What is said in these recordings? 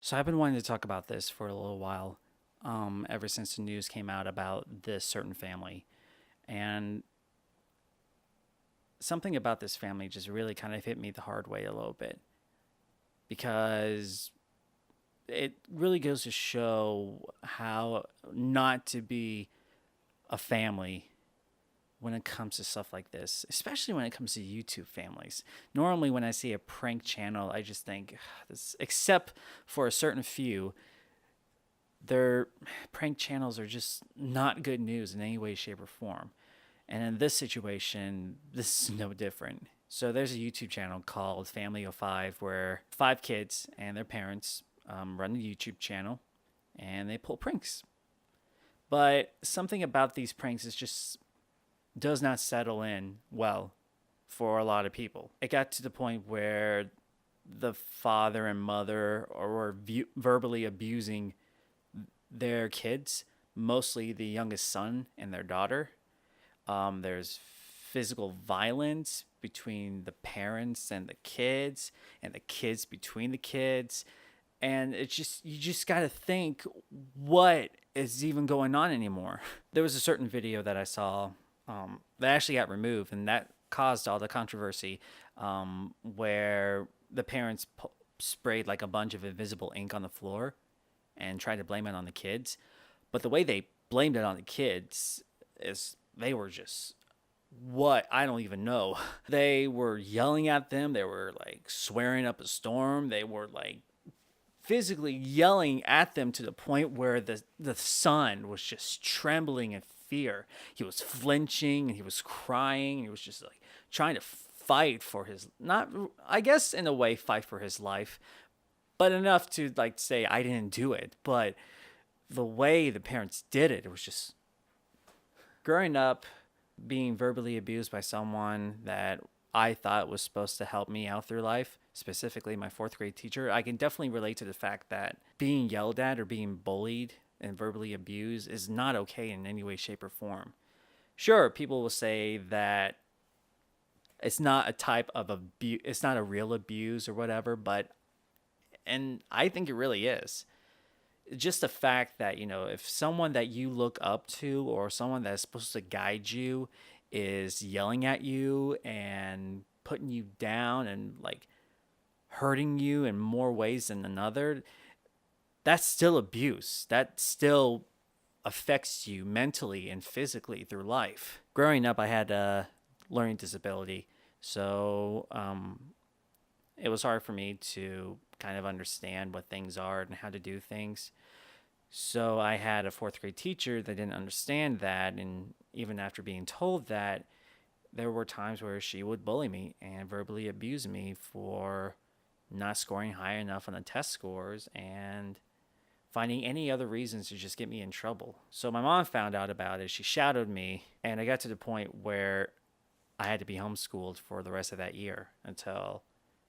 So I've been wanting to talk about this for a little while, ever since the news came out about this certain family. And something about this family just really kind of hit me the hard way a little bit because it really goes to show how not to be a family when it comes to stuff like this, especially when it comes to YouTube families. Normally, when I see a prank channel, I just think, this, except for a certain few, their prank channels are just not good news in any way, shape, or form. And in this situation, this is no different. So there's a YouTube channel called Family of Five where five kids and their parents run the YouTube channel and they pull pranks. But something about these pranks is just does not settle in well for a lot of people. It got to the point where the father and mother were verbally abusing their kids, mostly the youngest son and their daughter. There's physical violence between the parents and the kids between the kids. And it's just, you just got to think what is even going on anymore. There was a certain video that I saw that actually got removed, and that caused all the controversy where the parents sprayed like a bunch of invisible ink on the floor and tried to blame it on the kids. But the way they blamed it on the kids is they were just what I don't even know. They were yelling at them. They were like swearing up a storm. They were like physically yelling at them to the point where the son was just trembling in fear. He was flinching and he was crying. He was just like trying to fight for his, not, I guess in a way fight for his life, but enough to like say I didn't do it. But the way the parents did it, it was just growing up being verbally abused by someone that I thought was supposed to help me out through life, specifically my fourth grade teacher. I can definitely relate to the fact that being yelled at or being bullied and verbally abused is not okay in any way, shape, or form. Sure, people will say that it's not a type of abuse, it's not a real abuse or whatever, but, and I think it really is. Just the fact that, you know, if someone that you look up to or someone that's supposed to guide you is yelling at you and putting you down and like hurting you in more ways than another, that's still abuse. That still affects you mentally and physically through life. Growing up, I had a learning disability, so it was hard for me to kind of understand what things are and how to do things. So I had a fourth grade teacher that didn't understand that. And even after being told that, there were times where she would bully me and verbally abuse me for not scoring high enough on the test scores and finding any other reasons to just get me in trouble. So my mom found out about it. She shadowed me, and I got to the point where I had to be homeschooled for the rest of that year until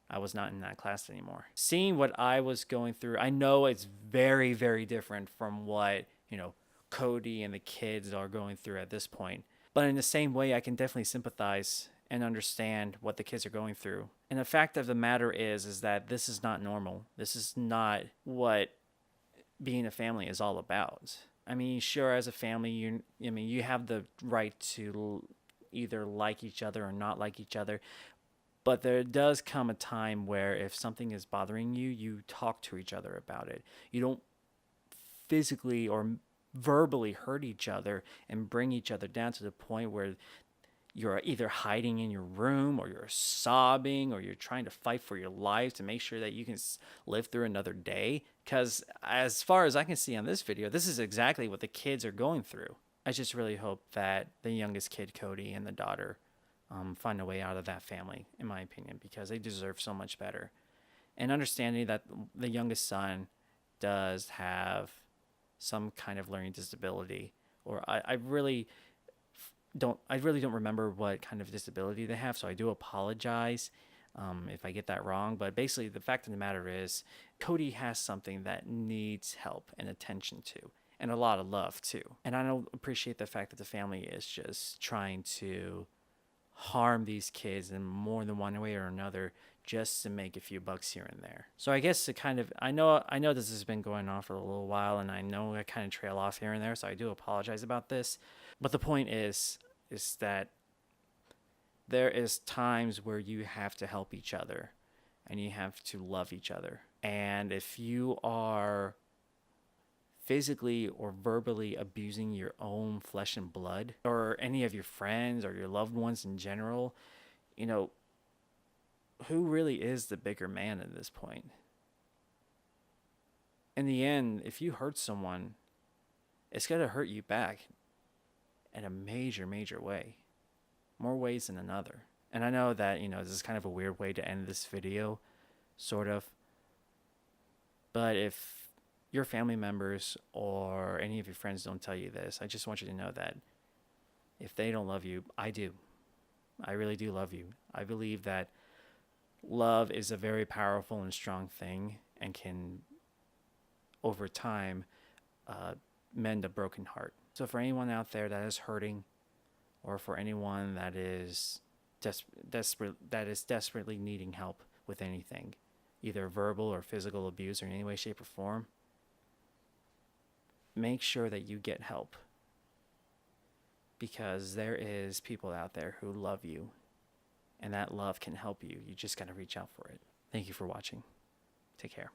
I was not in that class anymore. Seeing what I was going through, I know it's very, very different from what, you know, Cody and the kids are going through at this point. But in the same way, I can definitely sympathize and understand what the kids are going through. And the fact of the matter is that this is not normal. This is not what being a family is all about. I mean, sure, as a family, you have the right to either like each other or not like each other. But there does come a time where if something is bothering you, you talk to each other about it. You don't physically or verbally hurt each other and bring each other down to the point where you're either hiding in your room or you're sobbing or you're trying to fight for your life to make sure that you can live through another day. Because as far as I can see on this video, this is exactly what the kids are going through. I just really hope that the youngest kid, Cody, and the daughter find a way out of that family, in my opinion, because they deserve so much better. And understanding that the youngest son does have some kind of learning disability, or I really don't remember what kind of disability they have, so I do apologize if I get that wrong. But basically, the fact of the matter is, Cody has something that needs help and attention to, and a lot of love too. And I don't appreciate the fact that the family is just trying to harm these kids in more than one way or another just to make a few bucks here and there. So I guess I know this has been going on for a little while, and I know I kind of trail off here and there, so I do apologize about this. But the point is that there is times where you have to help each other and you have to love each other. And if you are physically or verbally abusing your own flesh and blood, or any of your friends or your loved ones in general, you know, who really is the bigger man at this point? In the end, if you hurt someone, it's going to hurt you back in a major, major way. More ways than another. And I know that, this is kind of a weird way to end this video, sort of. But if your family members or any of your friends don't tell you this, I just want you to know that if they don't love you, I do. I really do love you. I believe that love is a very powerful and strong thing and can, over time, mend a broken heart. So for anyone out there that is hurting, or for anyone that is desperately needing help with anything, either verbal or physical abuse or in any way, shape, or form, make sure that you get help, because there is people out there who love you, and that love can help you. You just got to reach out for it. Thank you for watching. Take care.